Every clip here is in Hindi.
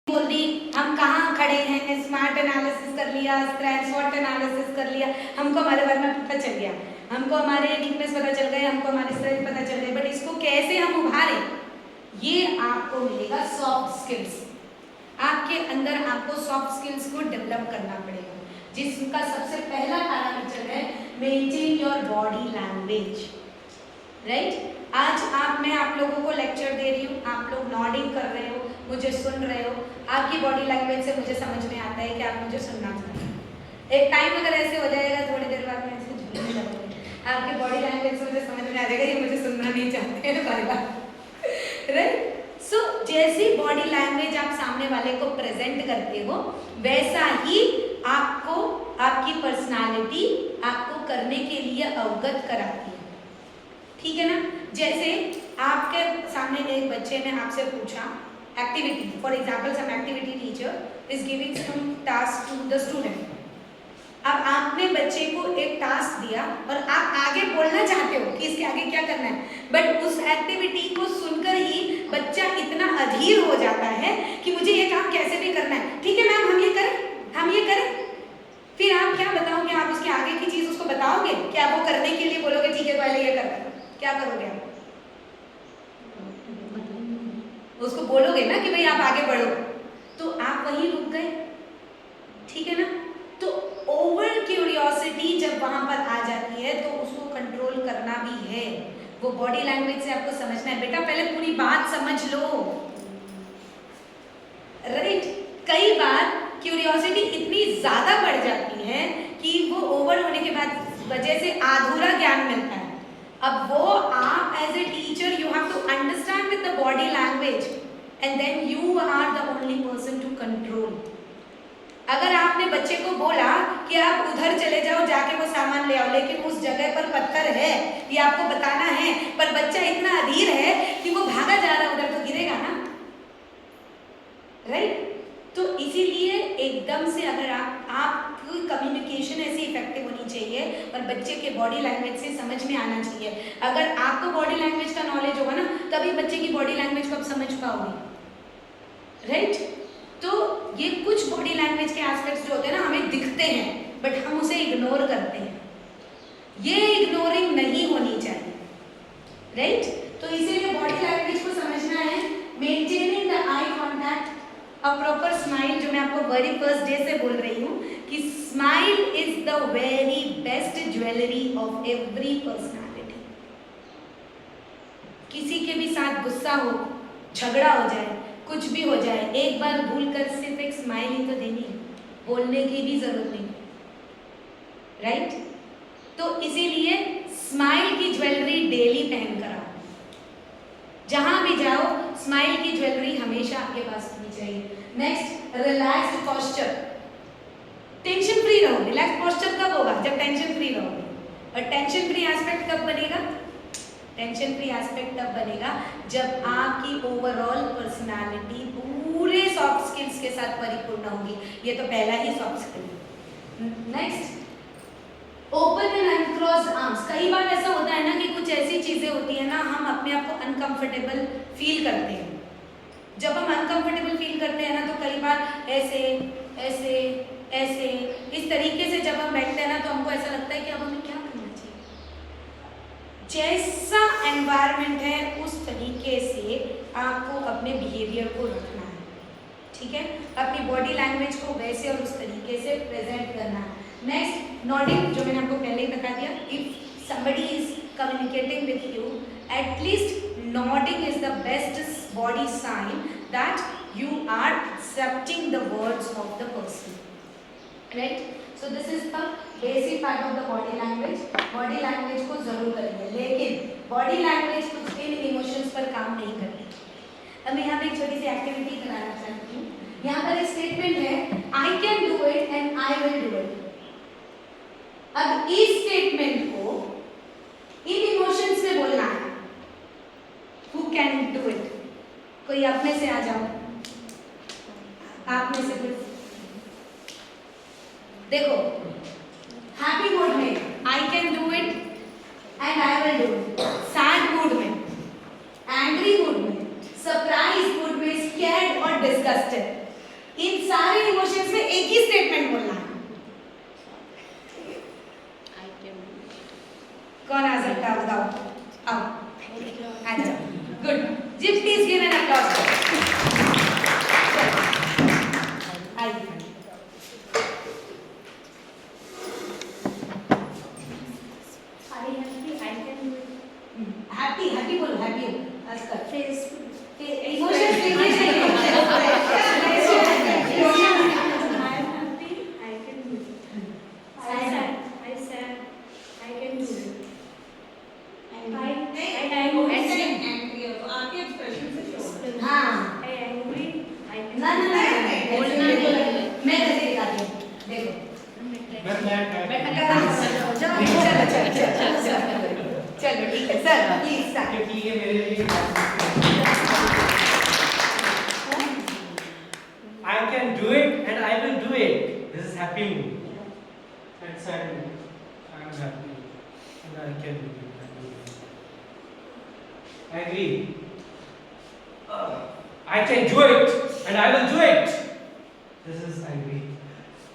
बोल दी, हम कहाँ खड़े हैं, स्मार्ट एनालिसिस कर लिया, स्वॉट एनालिसिस कर लिया, हमको हमारे बारे में पता चल गया, हमको हमारे वीकनेस पता चल गए, हमको हमारे स्ट्रेंथ पता चल गए, बट इसको कैसे हम उभारें, ये आपको मिलेगा सॉफ्ट स्किल्स। आपके अंदर आपको सॉफ्ट स्किल्स को डेवलप करना पड़ेगा, जिसका सबसे पहला पैरामीटर है maintain your body language. Right? आज मैं आप लोगों को लेक्चर दे रही हूँ, आप लोग नॉडिंग कर रहे हो, मुझे सुन रहे हो, आपकी बॉडी लैंग्वेज से मुझे समझ में आता है कि आप मुझे सुनना चाहते हैं। एक टाइम अगर ऐसे हो जाएगा, थोड़ी देर बाद में ऐसे झूलने लगोगे, आपकी बॉडी लैंग्वेज से मुझे समझ में आ जाएगा ये मुझे सुनना नहीं चाहते हैं बार बार। राइट? सो जैसी बॉडी लैंग्वेज आप सामने वाले को प्रेजेंट करते हो, वैसा ही आपको आपकी पर्सनालिटी आपको करने के लिए अवगत कराती है। ठीक है ना? जैसे आपके सामने एक बच्चे ने आपसे पूछा activity, for example some activity teacher is giving some task to the student. अब आपने बच्चे को एक टास्क दिया और आप आगे बोलना चाहते हो कि इसके आगे क्या करना है, बट उस एक्टिविटी को सुनकर ही बच्चा इतना अधीर हो जाता है कि मुझे ये काम कैसे भी करना है। ठीक है मैम, हम ये करें, हम ये करें। फिर आप क्या बताओगे? आप उसके आगे की चीज उसको बताओगे? क्या वो करने के लिए बोलोगे ठीक है पहले ये करना है? क्या करोगे आप? उसको बोलोगे ना कि भाई आप आगे बढ़ो, तो आप वहीं रुक गए। ठीक है ना? तो ओवर क्यूरियोसिटी जब वहां पर आ जाती है तो उसको कंट्रोल करना भी है। वो बॉडी लैंग्वेज से आपको समझना है, बेटा पहले पूरी बात समझ लो। राइट? कई बार क्यूरियोसिटी इतनी ज्यादा बढ़ जाती है कि वो ओवर होने के बाद वजह से अधूरा ज्ञान मिलता है। अब वो आप as a teacher you have to understand with the body language and then you are the only person to control. अगर आपने बच्चे को बोला कि आप उधर चले जाओ, जाके वो सामान ले आओ, लेकिन उस जगह पर पत्थर है, ये आपको बताना है, पर बच्चा इतना अधीर है कि वो भागा जा रहा है उधर, तो गिरेगा ना। राइट? तो इसीलिए एकदम से अगर आपकी कम्युनिकेशन ऐसी इफेक्टिव होनी चाहिए और बच्चे के बॉडी लैंग्वेज से समझ में आना चाहिए। अगर आपको बॉडी लैंग्वेज का नॉलेज होगा ना, तभी बच्चे की बॉडी लैंग्वेज को आप समझ पाओगे। राइट? तो ये कुछ बॉडी लैंग्वेज के एस्पेक्ट्स जो होते हैं ना, हमें दिखते हैं बट हम उसे इग्नोर करते हैं। ये इग्नोरिंग नहीं होनी चाहिए। राइट? तो इसीलिए बॉडी लैंग्वेज को समझना है। Maintaining the eye contact, a proper smile, जो मैं आपको वेरी फर्स्ट डे से बोल रही हूँ कि smile is the very best jewellery of every personality. किसी के भी साथ गुस्सा हो, झगड़ा हो जाए, कुछ भी हो जाए, एक बार भूल कर सिर्फ एक स्माइल ही तो देनी है, बोलने की भी जरूरत नहीं। राइट? तो इसीलिए स्माइल की ज्वेलरी डेली पहन कर आओ। जहां भी जाओ स्माइल की ज्वेलरी हमेशा आपके पास होनी चाहिए। Next, relaxed posture. Tension free रहो। रिलैक्स पोस्चर कब होगा? जब टेंशन फ्री रहोगे। और टेंशन फ्री एस्पेक्ट कब बनेगा? टेंशन फ्री एस्पेक्ट तब बनेगा जब आपकी ओवरऑल पर्सनालिटी पूरे सॉफ्ट स्किल्स के साथ परिपूर्ण होगी। ये तो पहला ही soft skill. Next, open and uncross arms. कई बार ऐसा होता है ना कि कुछ ऐसी चीजें होती है ना, हम अपने आप को अनकंफर्टेबल फील करते हैं। जब हम अनकंफर्टेबल फील करते हैं ना, तो कई बार ऐसे ऐसे ऐसे इस तरीके से जब हम बैठते हैं ना, तो हमको ऐसा लगता है कि अब हमें क्या करना चाहिए। जैसा एनवायरनमेंट है उस तरीके से आपको अपने बिहेवियर को रखना है। ठीक है? अपनी बॉडी लैंग्वेज को वैसे और उस तरीके से प्रेजेंट करना है। नेक्स्ट, नॉडिंग, जो मैंने आपको पहले ही बता दिया। If somebody is communicating with you, at least nodding is the best body sign that you are accepting the words of the person. Right? So this is the basic part of the body language. Body language को जरूर करेंगे, लेकिन body language कुछ इन इमोशंस पर काम नहीं करती। अब मैं यहाँ पे एक छोटी सी एक्टिविटी कराना चाहती हूँ। यहाँ पर एक स्टेटमेंट है, I can do it and I will do it. अब इस स्टेटमेंट को इन इमोशंस में बोलना है। Who can do it? कोई आप में से आ जाओ। आप में से कोई देखो, हैप्पी मूड में I can do it and I will do it. Sad mood में, एंग्री मूड में, सरप्राइज मूड में, स्कैर्ड और डिस्गस्टेड। इन सारे इमोशंस में एक ही स्टेटमेंट बोलना है। कौन आ सकता है बताओ? आओ आ जाओ। गुड जी, प्लीज गिव एन अप्लॉज। आइए हैप्पी हैप्पी बोलो, हैप्पी आजकल फेस इमोशंस देखिए चलो ठीक है सर, प्लीज स्टार्ट। क्योंकि ये मेरे लिए I can do it and I will do it. This is happy me. That's I am happy and I can do it. I agree. I can do it and I will do it. This is I agree.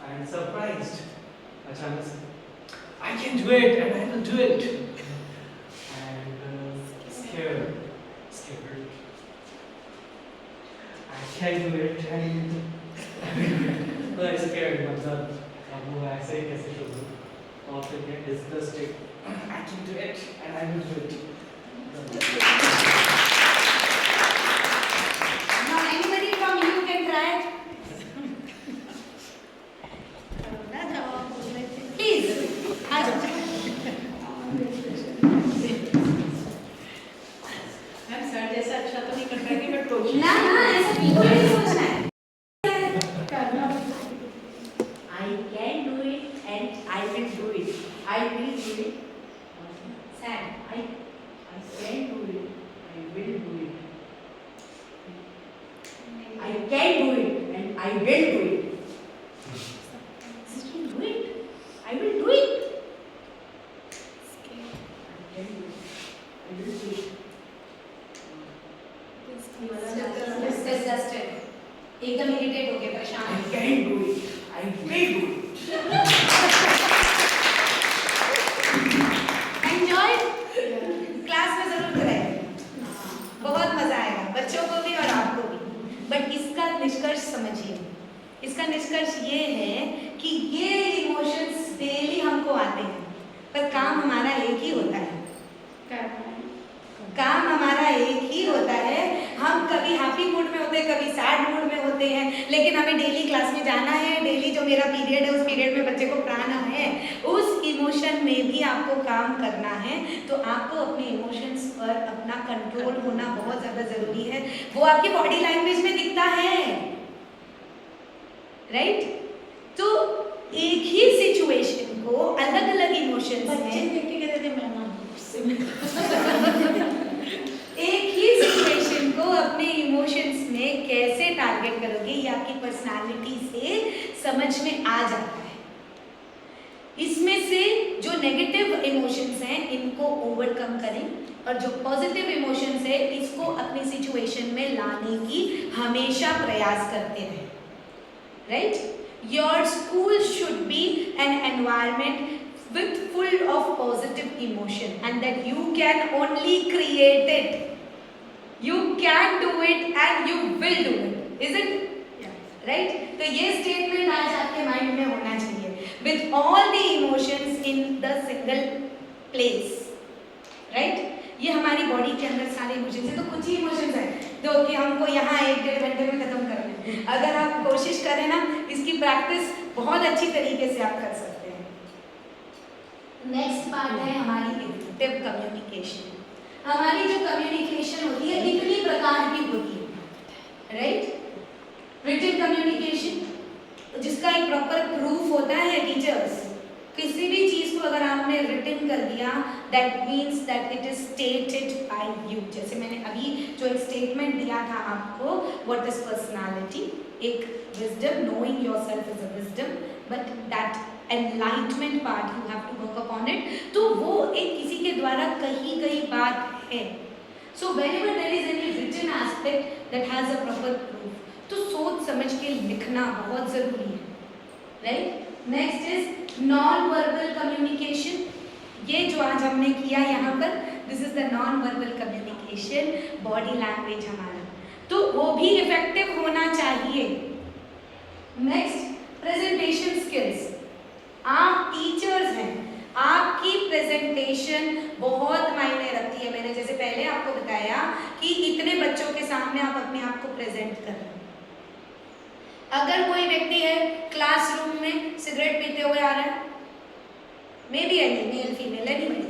I am surprised. अचानक से I can do it and I will do it. And scared. I can do it and no, I'm scared मतलब अब वो ऐसे ही कैसे शुरू और फिर get disgusted. I can do it and I will do it. Now anybody from you can try it? Please, आ जाओ। मैम सर जैसा अच्छा तो नहीं कर पाएंगे बट कोशिश ना ना ऐसा बिल्कुल नहीं सोचना है। I can do it and I will do it. I will do it. Sad. I can do it. I will do it. I can do it and I will do it. I can do it. I will do it. I can do it. I will do it. Disgusted. एकदम इरिटेट हो गए, परेशान। I can do it. I will do it. Enjoy? Class में जरूर करें, बहुत मजा आएगा बच्चों को भी और आपको भी। बट इसका निष्कर्ष समझिए, इसका निष्कर्ष ये है कि ये इमोशंस डेली हमको आते हैं, पर काम हमारा एक ही होता है। काम हमारा एक ही होता है। हम कभी हैप्पी मूड में होते हैं, कभी सैड मूड में होते हैं, लेकिन हमें डेली क्लास में जाना है। डेली जो मेरा पीरियड है, उस पीरियड में बच्चे को पढ़ाना है। उस इमोशन में भी आपको काम करना है। तो आपको अपने इमोशंस पर अपना कंट्रोल होना बहुत ज़्यादा ज़रूरी है। वो आपकी बॉडी लैंग्वेज में दिखता है, राइट? तो एक ही सिचुएशन को अलग अलग इमोशंस में एक ही सिचुएशन को अपने इमोशंस में कैसे टारगेट करोगे, ये आपकी पर्सनालिटी से समझ में आ जाता है। इसमें से जो नेगेटिव इमोशंस हैं इनको ओवरकम करें, और जो पॉजिटिव इमोशंस है इसको अपनी सिचुएशन में लाने की हमेशा प्रयास करते रहें, right? Your school should be an environment with full of positive emotion, and that you can only create it. You can do it and you will do it. Is it? Yes. Right? तो ये statement आज आपके mind में होना चाहिए. With all the emotions in the single place. Right? ये हमारी बॉडी के अंदर सारे इमोशंस हैं। तो कुछ ही इमोशंस हैं जो कि हमको यहाँ 1-1.5 घंटे में खत्म करना है। अगर आप कोशिश करें ना, इसकी प्रैक्टिस बहुत अच्छी तरीके से आप कर सकते हैं। नेक्स्ट पार्ट है हमारी इफेक्टिव कम्युनिकेशन। हमारी जो कम्युनिकेशन होती है कितनी प्रकार की होती है, राइट? रिटन कम्युनिकेशन, जिसका एक प्रॉपर प्रूफ होता है टीचर्स। किसी भी चीज को अगर आपने रिटन कर दिया, that means that it is stated by you. जैसे मैंने अभी जो एक स्टेटमेंट दिया था आपको, व्हाट इज पर्सनालिटी, एक wisdom, knowing yourself is a wisdom, but that enlightenment part you have to work upon it. तो वो एक किसी के द्वारा कही गई बात है। So whenever there is any written aspect that has a proper proof, तो सोच समझ के लिखना बहुत ज़रूरी है, right. Next is non verbal communication. ये जो आज हमने किया यहाँ पर, this is the non verbal communication, body language हमारा, तो वो भी इफेक्टिव होना चाहिए। Next, presentation skills. आप टीचर्स हैं, आपकी प्रेजेंटेशन बहुत मायने रखती है। मैंने जैसे पहले आपको बताया कि इतने बच्चों के सामने आप अपने आप को प्रेजेंट कर रहे हैं। अगर कोई व्यक्ति है क्लासरूम में सिगरेट पीते हुए आ रहा है, मे be any male female anybody,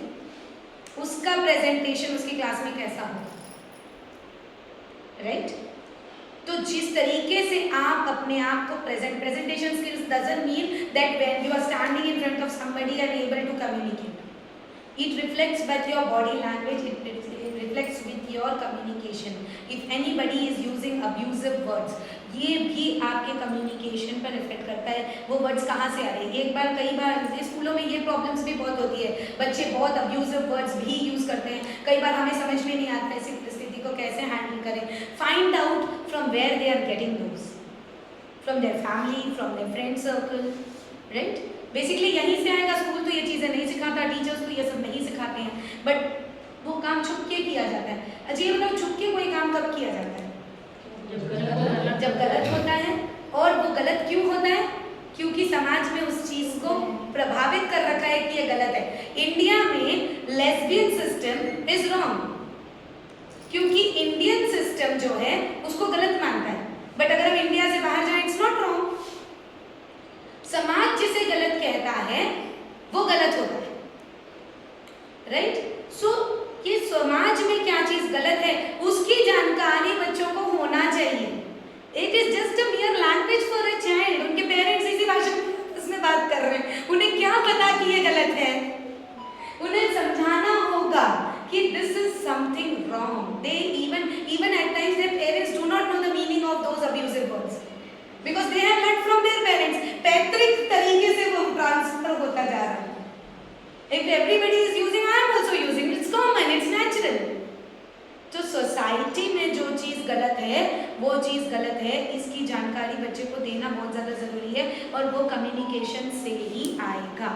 उसका प्रेजेंटेशन उसकी क्लास में कैसा हो, राइट? तो जिस तरीके से आप अपने आप को presentation skills doesn't mean that when you are standing in front of somebody and able to communicate, it reflects with your body language, it reflects with your communication. If anybody is using abusive words, ये भी आपके कम्युनिकेशन पर इफेक्ट करता है। वो वर्ड्स कहाँ से आ रहे हैं? एक बार कई बार स्कूलों में ये प्रॉब्लम्स भी बहुत होती है, बच्चे बहुत अब्यूजिव वर्ड्स भी यूज़ करते हैं। कई बार हमें समझ में नहीं आता ऐसी परिस्थिति को कैसे हैंडल करें। Find out from where they are getting those, from their family, from their friend circle, right? Basically यहीं से आएगा। स्कूल तो ये चीज़ें नहीं सिखाता, टीचर्स तो ये सब नहीं सिखाते हैं, बट वो काम छुप के किया जाता है। अजीब मतलब छुप के कोई काम कब किया जाता है? जब गलत होता है। और वो गलत क्यों होता है? क्योंकि समाज में उस चीज़ को प्रभावित कर रखा है कि ये गलत है। इंडिया में लेस्बियन सिस्टम इज रॉन्ग, क्योंकि इंडियन सिस्टम जो है उसको गलत मानता है, बट अगर हम इंडिया से बाहर जाएं इट्स नॉट रॉन्ग। समाज जिसे गलत कहता है वो गलत होता है, राइट? सो ये समाज में क्या चीज गलत है उसकी जानकारी बच्चों को होना चाहिए। It is just a मियर language for a child. उनके पेरेंट्स इसी भाषा में बात कर रहे हैं, उन्हें क्या पता कि ये गलत है? उन्हें समझाना होगा कि this is something wrong. They even at times their parents do not know the meaning of those abusive words because they have learned from their parents. पैतृक तरीके से वो ट्रांसफर होता जा रहा है। If everybody is using, I am also using. It's common, it's natural. तो सोसाइटी में जो चीज़ गलत है वो चीज़ गलत है, इसकी जानकारी बच्चे को देना बहुत ज़्यादा ज़रूरी है, और वो कम्युनिकेशन से ही आएगा।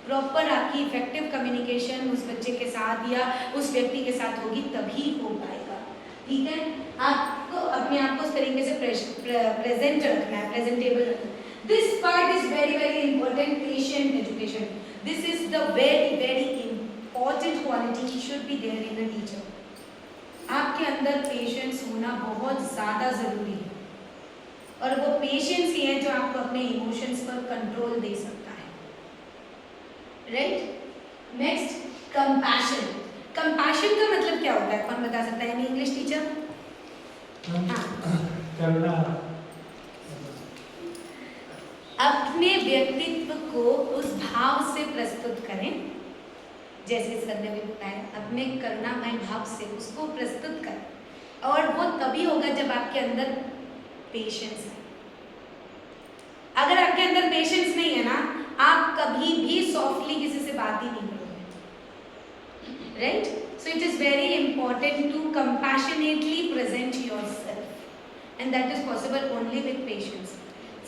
प्रॉपर आपकी इफेक्टिव कम्युनिकेशन उस बच्चे के साथ या उस व्यक्ति के साथ होगी तभी हो पाएगा, ठीक है? आपको अपने आप को उस तरीके से प्रेजेंट रखना है, प्रेजेंटेबल रखना है। This part is very very important. Patient education. This is the very important quality should be there in a teacher. आपके अंदर पेशेंस होना बहुत ज़्यादा ज़रूरी है, और वो पेशेंस ही है जो आपको अपने इमोशंस पर कंट्रोल दे सकता है, राइट? Next, compassion. कंपैशन का मतलब क्या होता है? कौन बता सकता है? English teacher? हाँ, अपने व्यक्तित्व को उस भाव से प्रस्तुत करें, जैसे सर ने भी बताया, अपने करुणामय भाव से उसको प्रस्तुत करें, और वो तभी होगा जब आपके अंदर पेशेंस है। अगर आपके अंदर पेशेंस नहीं है ना, आप कभी भी सॉफ्टली किसी से बात ही नहीं करोगे, right? So it is very important to compassionately present yourself, and that is possible only with patience.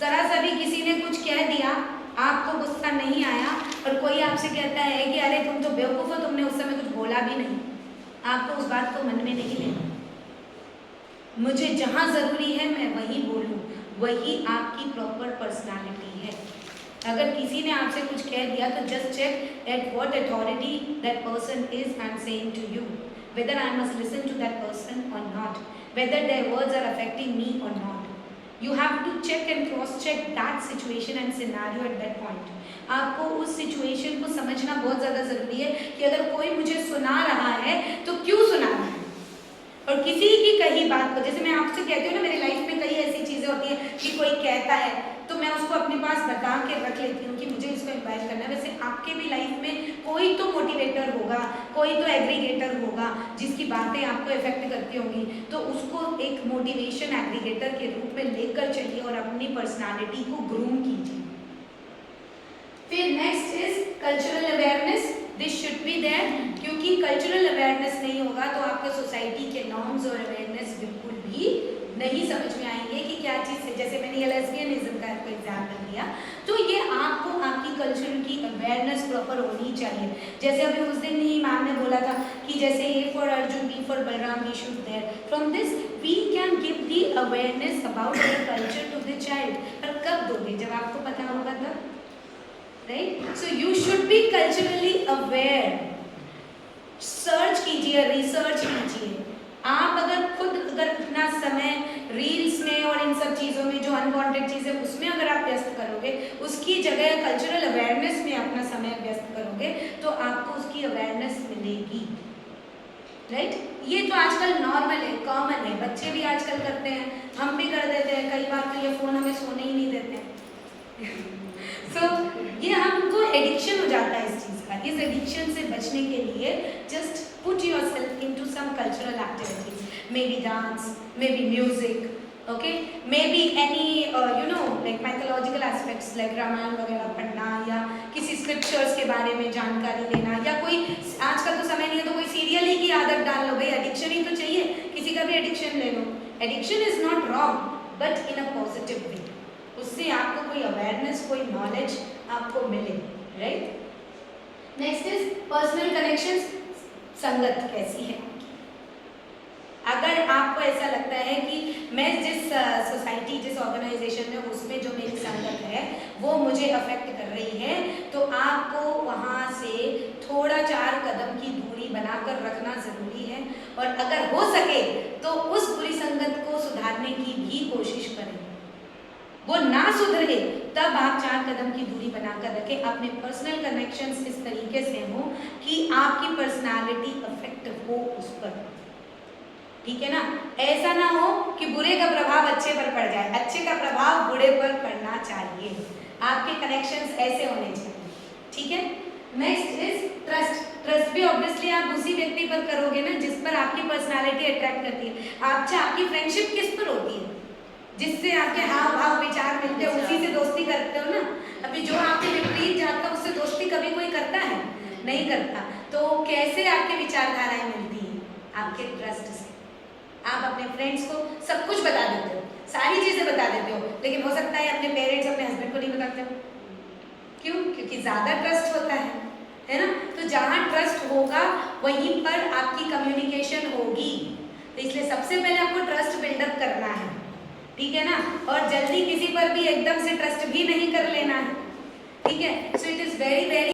जरा सा भी किसी ने कुछ कह दिया, आपको गुस्सा नहीं आया, और कोई आपसे कहता है कि अरे तुम तो बेवकूफ़ हो, तुमने उस समय कुछ बोला भी नहीं, आपको उस बात को मन में नहीं लेना। मुझे जहाँ ज़रूरी है मैं वही बोलूँ, वही आपकी प्रॉपर पर्सनालिटी है। अगर किसी ने आपसे कुछ कह दिया तो just check at what authority that person is and saying to you, whether I must listen to that person और not, whether their words are affecting me और not. You have to check and cross-check that situation and scenario at that point. आपको उस सिचुएशन को समझना बहुत ज़्यादा ज़रूरी है कि अगर कोई मुझे सुना रहा है तो क्यों सुना रहा है। और किसी की कही बात को, जैसे मैं आपसे कहती हूँ ना, मेरी लाइफ में कई ऐसी चीज़ें होती हैं कि कोई कहता है तो मैं उसको अपने पास बता के रख लेती हूँ कि मुझे इसको इन्वाइट करना है। वैसे आपके भी लाइफ में कोई तो मोटिवेटर होगा, कोई तो एग्रीगेटर होगा जिसकी बातें आपको इफेक्ट करती होंगी, तो उसको एक मोटिवेशन एग्रीगेटर के रूप में लेकर चलिए और अपनी पर्सनालिटी को ग्रूम कीजिए। फिर next is cultural awareness. This should be there, क्योंकि कल्चरल अवेयरनेस नहीं होगा तो आपके सोसाइटी के नॉर्म्स और अवेयरनेस बिल्कुल भी नहीं समझ में आएंगे कि क्या चीज़ है, जैसे मैंने ये लेस्बियनिज्म का आपको एग्जाम्पल दिया, तो ये आपको आपकी कल्चर की अवेयरनेस प्रॉपर होनी चाहिए। जैसे अभी उस दिन ही मैम ने बोला था कि जैसे A for Arjun, B for Balram, we should there, from this we can give the awareness about their culture to the child. पर कब दोगे, जब आपको पता होगा तब, right? So you should be culturally aware. Search कीजिए, रिसर्च कीजिए। आप अगर अपना समय रील्स में और इन सब चीज़ों में, जो अनवांटेड चीज़ें उसमें अगर आप व्यस्त करोगे, उसकी जगह कल्चरल अवेयरनेस में अपना समय व्यस्त करोगे, तो आपको उसकी अवेयरनेस मिलेगी, राइट? ये तो आजकल नॉर्मल है, कॉमन है, बच्चे भी आजकल करते हैं, हम भी कर देते हैं। कई बार तो ये फ़ोन हमें सोने ही नहीं देते हैं। ये हमको एडिक्शन हो जाता है इस चीज़ का। इस एडिक्शन से बचने के लिए just put yourself into some cultural activities, may be dance, may be music, okay, may be any like mythological aspects like Ramayan वगैरह पढ़ना, या किसी स्क्रिप्चर्स के बारे में जानकारी लेना, या कोई आजकल तो समय नहीं है तो कोई सीरियल ही की आदत डाल लो, भाई एडिक्शन ही तो चाहिए, किसी का भी एडिक्शन ले लो। Addiction is not wrong but in a positive way, उससे आपको कोई अवेयरनेस, कोई नॉलेज आपको मिले, right? Next is personal connections. संगत कैसी है? अगर आपको ऐसा लगता है कि मैं जिस सोसाइटी, जिस ऑर्गेनाइजेशन में, उसमें जो मेरी संगत है वो मुझे अफेक्ट कर रही है, तो आपको वहाँ से थोड़ा 4 कदम की दूरी बनाकर रखना ज़रूरी है। और अगर हो सके तो उस बुरी संगत को सुधारने की भी कोशिश करें। वो ना सुधरे तब आप 4 कदम की दूरी बनाकर रखें। अपने पर्सनल कनेक्शंस इस तरीके से हो कि आपकी पर्सनालिटी अफेक्ट हो उस पर, ठीक है ना? ऐसा ना हो कि बुरे का प्रभाव अच्छे पर पड़ जाए, अच्छे का प्रभाव बुरे पर पड़ना चाहिए। आपके कनेक्शंस ऐसे होने चाहिए, ठीक है? Next is trust. ट्रस्ट भी ऑब्वियसली आप उसी व्यक्ति पर करोगे ना जिस पर आपकी पर्सनालिटी अट्रैक्ट करती है। आपकी फ्रेंडशिप किस पर होती है? जिससे आपके हाव भाव विचार मिलते हैं, उसी से दोस्ती करते हो ना। अभी जो आपके विपरीत जाता है उससे दोस्ती कभी कोई करता है? नहीं करता। तो कैसे आपके विचारधाराएं मिलती हैं? आपके ट्रस्ट से। आप अपने फ्रेंड्स को सब कुछ बता देते हो, सारी चीजें बता देते हो, लेकिन हो सकता है अपने पेरेंट्स, अपने हस्बैंड को नहीं बताते हो। क्यों? क्योंकि ज्यादा ट्रस्ट होता है ना? तो जहाँ ट्रस्ट होगा वहीं पर आपकी कम्युनिकेशन होगी। तो इसलिए सबसे पहले आपको ट्रस्ट बिल्डअप करना है, ठीक है ना? और जल्दी किसी पर भी एकदम से ट्रस्ट भी नहीं कर लेना है, ठीक है? सो इट इज वेरी वेरी